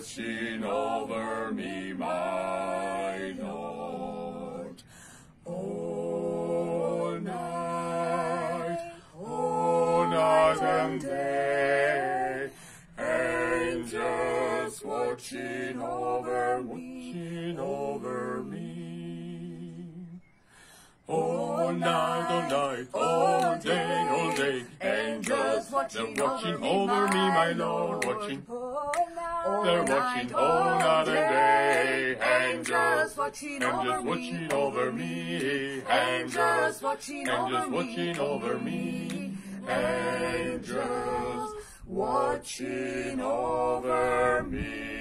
watching over me, my Lord. All night and day, angels watching over me. All night, all day, angels watching over me, my Lord, they're watching all night and day, angels watching over me, angels watching over me, angels watching over me.